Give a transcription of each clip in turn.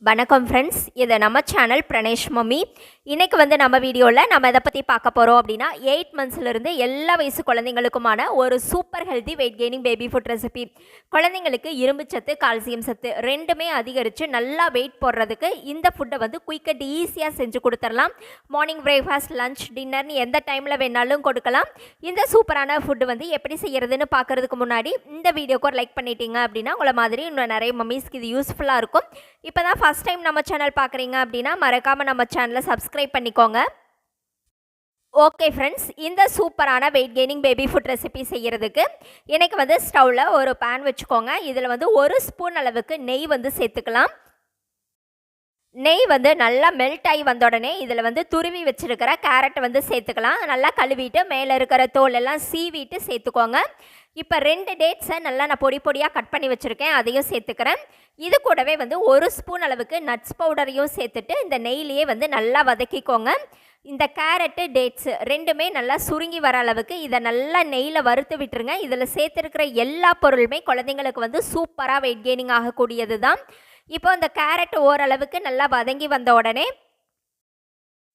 வணக்கம் ஃப்ரெண்ட்ஸ், இது நம்ம சேனல் பிரணேஷ் மம்மி. இன்றைக்கி நம்ம வீடியோவில் நம்ம எதை பற்றி பார்க்க போகிறோம் அப்படின்னா 8 மந்த்ஸ்லேருந்து எல்லா வயசு குழந்தைங்களுக்குமான ஒரு super healthy wait gaining baby food recipe. குழந்தைங்களுக்கு இரும்பு சத்து, கால்சியம் சத்து ரெண்டுமே அதிகரித்து நல்லா வெயிட் போடுறதுக்கு இந்த ஃபுட்டை குயிக் அண்ட் ஈஸியாக செஞ்சு கொடுத்துடலாம். மார்னிங் பிரேக்ஃபாஸ்ட், லஞ்ச், டின்னர்னு எந்த டைமில் வேணாலும் கொடுக்கலாம். இந்த சூப்பரான ஃபுட்டு எப்படி செய்கிறதுன்னு பார்க்குறதுக்கு முன்னாடி இந்த வீடியோக்கு ஒரு லைக் பண்ணிட்டீங்க அப்படின்னா உங்களை மாதிரி இன்னும் நிறைய மம்மிஸ்க்கு இது யூஸ்ஃபுல்லாக இருக்கும். இப்போ தான் ஃபஸ்ட் டைம் நம்ம சேனல் பார்க்குறீங்க அப்படின்னா மறக்காமல் நம்ம சேனலை சப்ஸ்கிரைப் பண்ணிக்கோங்க. ஓகே ஃப்ரெண்ட்ஸ், இந்த சூப்பரான wait gaining baby food recipe செய்கிறதுக்கு எனக்கு ஸ்டவ்வில் ஒரு பேன் வச்சுக்கோங்க. இதில் 1 ஸ்பூன் அளவுக்கு நெய் சேர்த்துக்கலாம். நெய் நல்லா மெல்ட் ஆகி வந்த உடனே இதில் துருவி வச்சுருக்கிற கேரட்டை சேர்த்துக்கலாம். நல்லா கழுவிட்டு மேலே இருக்கிற தோல் எல்லாம் சீவிட்டு சேர்த்துக்கோங்க. இப்போ 2 டேட்ஸை நல்லா நான் பொடி பொடியாக கட் பண்ணி வச்சுருக்கேன், அதையும் சேர்த்துக்கிறேன். இது கூடவே 1 ஸ்பூன் அளவுக்கு நட்ஸ் பவுடரையும் சேர்த்துட்டு இந்த நெய்லேயே நல்லா வதக்கிக்கோங்க. இந்த கேரட்டு, டேட்ஸு ரெண்டுமே நல்லா சுருங்கி வர அளவுக்கு இதை நல்லா நெய்யில் வறுத்து விட்டுருங்க. இதில் சேர்த்துருக்கிற எல்லா பொருளுமே குழந்தைங்களுக்கு சூப்பராக வெயிட் கெய்னிங் ஆகக்கூடியது தான். இப்போ இந்த கேரட் ஓரளவுக்கு நல்லா வதங்கி வந்த உடனே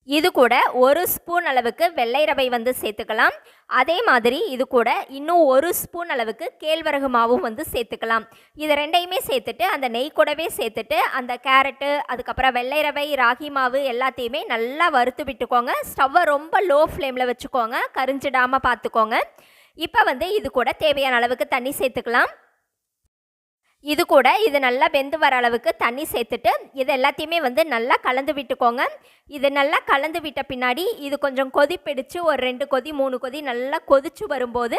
இது கூட 1 ஸ்பூன் அளவுக்கு வெள்ளை ரவை சேர்த்துக்கலாம். அதே மாதிரி இது கூட இன்னும் 1 ஸ்பூன் அளவுக்கு கேழ்வரகு மாவும் சேர்த்துக்கலாம். இது ரெண்டையுமே சேர்த்துட்டு அந்த நெய் கூடவே சேர்த்துட்டு அந்த கேரட்டு, அதுக்கப்புறம் வெள்ளை ரவை, ராகி மாவு எல்லாத்தையுமே நல்லா வறுத்து விட்டுக்கோங்க. ஸ்டவ்வை ரொம்ப லோ ஃப்ளேமில் வச்சுக்கோங்க, கரிஞ்சிடாமல் பார்த்துக்கோங்க. இப்போ இது கூட தேவையான அளவுக்கு தண்ணி சேர்த்துக்கலாம். இது கூட இது நல்லா வெந்து வர அளவுக்கு தண்ணி சேர்த்துட்டு இது எல்லாத்தையுமே நல்லா கலந்து விட்டுக்கோங்க. இது நல்லா கலந்து விட்ட பின்னாடி இது கொஞ்சம் கொதிப்பிடிச்சு ஒரு 2 கொதி 3 கொதி நல்லா கொதிச்சு வரும்போது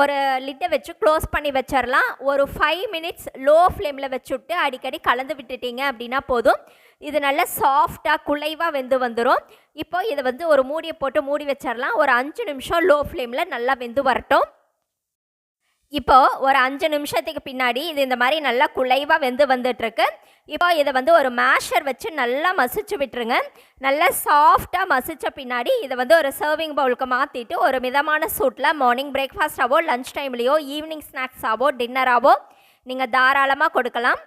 ஒரு லிட்டை வச்சு க்ளோஸ் பண்ணி வச்சிடலாம். ஒரு 5 மினிட்ஸ் லோ ஃப்ளேமில் வச்சுட்டு அடிக்கடி கலந்து விட்டுட்டீங்க அப்படின்னா போதும். இது நல்லா சாஃப்டாக குலைவாக வெந்து வந்துடும். இப்போ இதை ஒரு மூடியை போட்டு மூடி வச்சிடலாம். ஒரு 5 நிமிஷம் லோ ஃப்ளேமில் நல்லா வெந்து வரட்டும். இப்போது ஒரு 5 நிமிஷத்துக்கு பின்னாடி இது இந்த மாதிரி நல்லா குலைவாக வெந்து வந்துட்டுருக்கு. இப்போ இதை ஒரு மேஷர் வச்சு நல்லா மசிச்சு விட்டுருங்க. நல்லா சாஃப்டாக மசித்த பின்னாடி இதை ஒரு சர்விங் பவுலுக்கு மாற்றிட்டு ஒரு மிதமான சூட்டில் மார்னிங் பிரேக்ஃபாஸ்ட்டாவோ, லஞ்ச் டைம்லேயோ, ஈவினிங் ஸ்நாக்ஸாவோ, டின்னராகவோ நீங்கள் தாராளமாக கொடுக்கலாம்.